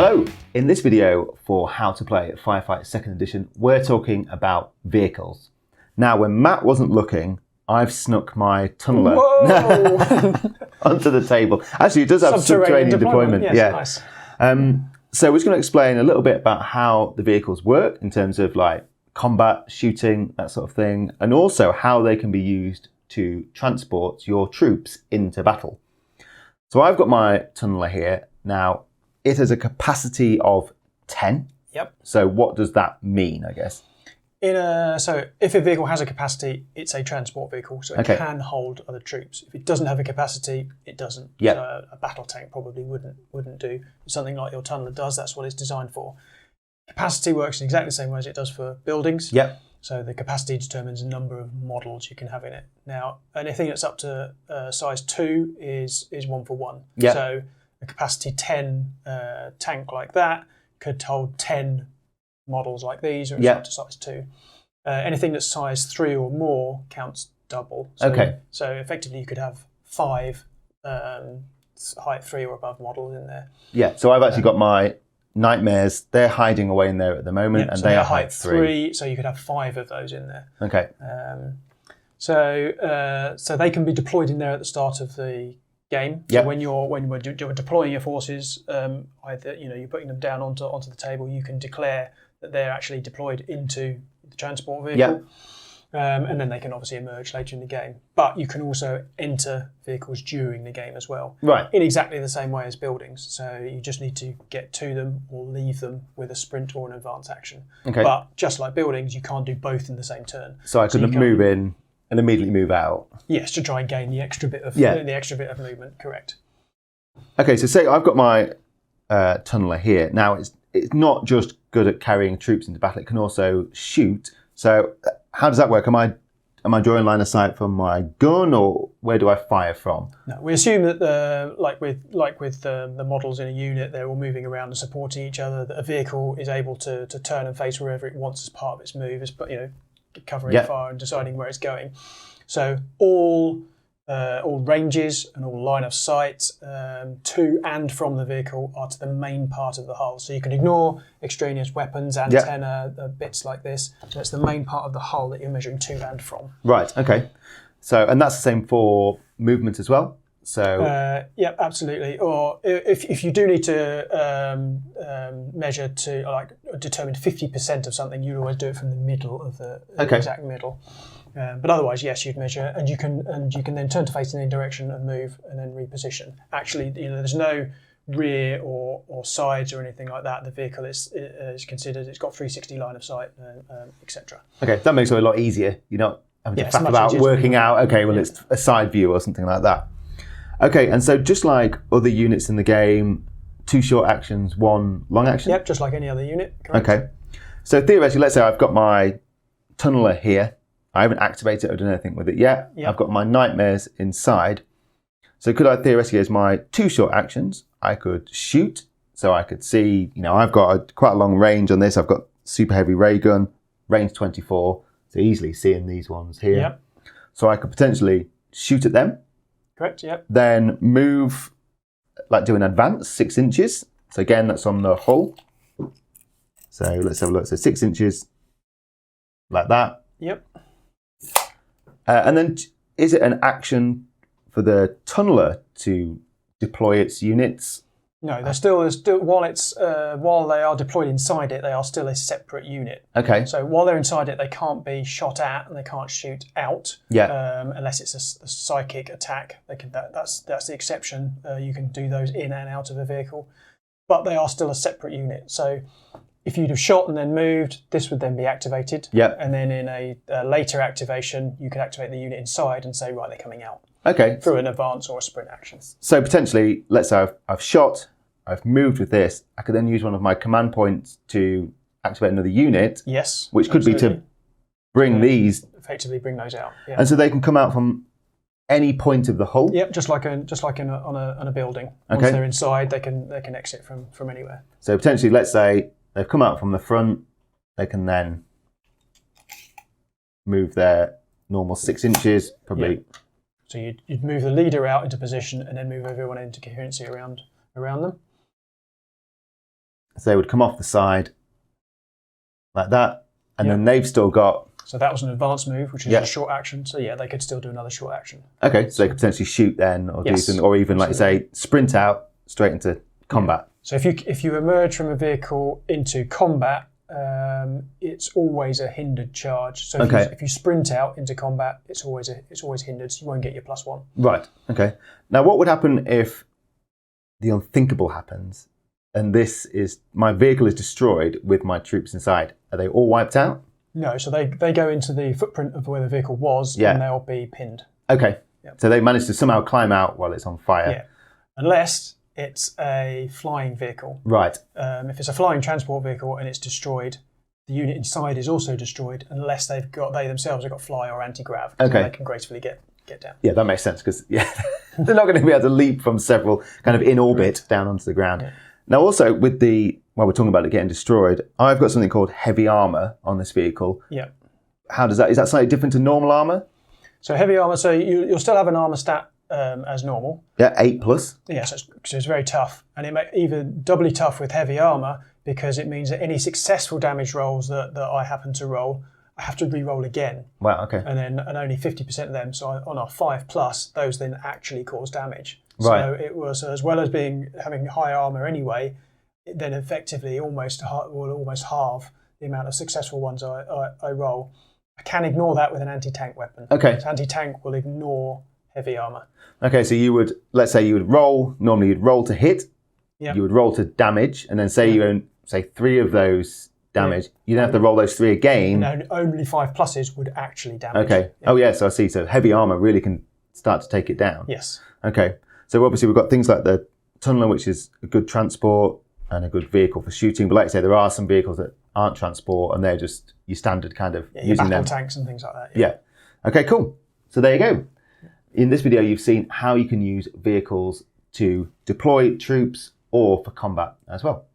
Hello! In this video for How to Play Firefight 2nd Edition, we're talking about vehicles. Now, when Matt wasn't looking, I've snuck my tunneler onto the table. Actually, it does have subterranean deployment. Yes, yeah. Nice. So we're just going to explain a little bit about how the vehicles work in terms of like combat, shooting, that sort of thing, and also how they can be used to transport your troops into battle. So I've got my tunneler here. Now, it has a capacity of 10. Yep. So what does that mean, I guess? So if a vehicle has a capacity, it's a transport vehicle, so it can hold other troops. If it doesn't have a capacity, it doesn't. Yep. So a battle tank probably wouldn't do. Something like your tunneler does, that's what it's designed for. Capacity works in exactly the same way as it does for buildings. Yep. So the capacity determines the number of models you can have in it. Now, anything that's up to size 2 is 1-for-1. Yep. So a capacity 10 tank like that could hold 10 models like these, or it's up to size 2. Anything that's size 3 or more counts double. So, So effectively you could have 5 height 3 or above models in there. Yeah, so I've actually got my Nightmares. They're hiding away in there at the moment, and so they are height 3. So you could have 5 of those in there. Okay. So they can be deployed in there at the start of the game. So when you're deploying your forces, either you're putting them down onto the table, you can declare that they're actually deployed into the transport vehicle, and then they can obviously emerge later in the game. But you can also enter vehicles during the game as well, right? In exactly the same way as buildings. So you just need to get to them or leave them with a sprint or an advance action. Okay. But just like buildings, you can't do both in the same turn. So I couldn't move in and immediately move out. Yes, to try and gain the extra bit of movement. Correct. Okay, so say I've got my tunneler here. Now it's not just good at carrying troops into battle; it can also shoot. So how does that work? Am I drawing line of sight from my gun, or where do I fire from? No, we assume that like with the models in a unit, they're all moving around and supporting each other. That a vehicle is able to turn and face wherever it wants as part of its move, covering fire and deciding where it's going. So all ranges and all line of sight to and from the vehicle are to the main part of the hull. So you can ignore extraneous weapons, antenna, bits like this. So it's the main part of the hull that you're measuring to and from. Right. Okay. So and that's the same for movement as well. So yeah, absolutely. Or if you do need to measure to determine 50% of something, you'd always do it from the middle of the exact middle. But otherwise, yes, you'd measure, and you can then turn to face in any direction and move, and then reposition. Actually, there's no rear or sides or anything like that. The vehicle is considered; it's got 360 line of sight, etc. Okay, that makes it a lot easier. You're not having to faff about working out. Okay, well, it's a side view or something like that. Okay, and so just like other units in the game, 2 short actions, 1 long action. Yep, just like any other unit. Correct. Okay, so theoretically, let's say I've got my tunneler here. I haven't activated it or done anything with it yet. Yep. I've got my Nightmares inside. So could I theoretically, as my 2 short actions, I could shoot. So I could see, I've got quite a long range on this. I've got super heavy ray gun, range 24. So easily seeing these ones here. Yep. So I could potentially shoot at them. Correct, yep. Then move, do an advance 6 inches. So again, that's on the hull. So let's have a look. So 6 inches, like that. Yep. And then is it an action for the tunneler to deploy its units? No, they're still while they are deployed inside it, they are still a separate unit. Okay. So while they're inside it, they can't be shot at and they can't shoot out. Yeah. Unless it's a psychic attack, they can. That's the exception. You can do those in and out of a vehicle, but they are still a separate unit. So if you'd have shot and then moved, this would then be activated. Yeah. And then in a later activation, you could activate the unit inside and say, right, they're coming out. Okay. Through an advance or a sprint action. So potentially, let's say I've shot, I've moved with this, I could then use one of my command points to activate another unit. Yes. Which could be to bring these. Effectively bring those out. Yeah. And so they can come out from any point of the hull? Yep, just like on a building. Once they're inside, they can exit from anywhere. So potentially, let's say they've come out from the front, they can then move their normal 6 inches, probably. Yep. So you'd move the leader out into position and then move everyone into coherency around them. So they would come off the side like that, and then they've still got... So that was an advanced move, which is a short action. So yeah, they could still do another short action. Okay, so they could potentially shoot then, or do something, or even, like you say, sprint out straight into combat. So if you emerge from a vehicle into combat, it's always a hindered charge. So if you sprint out into combat, it's always hindered. So you won't get your +1. Right. Okay. Now, what would happen if the unthinkable happens, and my vehicle is destroyed with my troops inside? Are they all wiped out? No. So they go into the footprint of where the vehicle was, and they'll be pinned. Okay. Yep. So they managed to somehow climb out while it's on fire. Yeah. Unless it's a flying vehicle. Right. If it's a flying transport vehicle and it's destroyed, the unit inside is also destroyed unless they themselves have got fly or anti-grav. Okay. They can gracefully get down. Yeah, that makes sense because they're not going to be able to leap from several kind of in orbit down onto the ground. Yeah. Now also with while we're talking about it getting destroyed, I've got something called heavy armor on this vehicle. Yeah. Is that slightly different to normal armor? So heavy armor, so you'll still have an armor stat as normal. Yeah, 8+. Yeah, so it's very tough. And it makes even doubly tough with heavy armor because it means that any successful damage rolls that I happen to roll, I have to re-roll again. Wow, okay. And only 50% of them, so on our 5+, those then actually cause damage. Right. So it was, as well as having high armor anyway, it then effectively will almost halve the amount of successful ones I roll. I can ignore that with an anti-tank weapon. Okay. So anti-tank will ignore heavy armor. Okay, so let's say you would roll, normally you'd roll to hit, you would roll to damage, and then say you own, 3 of those damage, you don't have to roll those 3 again. No, only 5+ would actually damage. Okay. Yeah. Oh yeah, so I see. So heavy armor really can start to take it down. Yes. Okay. So obviously we've got things like the tunneler, which is a good transport and a good vehicle for shooting. But like I say, there are some vehicles that aren't transport and they're just your standard kind of using them. Tanks and things like that. Yeah. Okay, cool. So there you go. In this video, you've seen how you can use vehicles to deploy troops or for combat as well.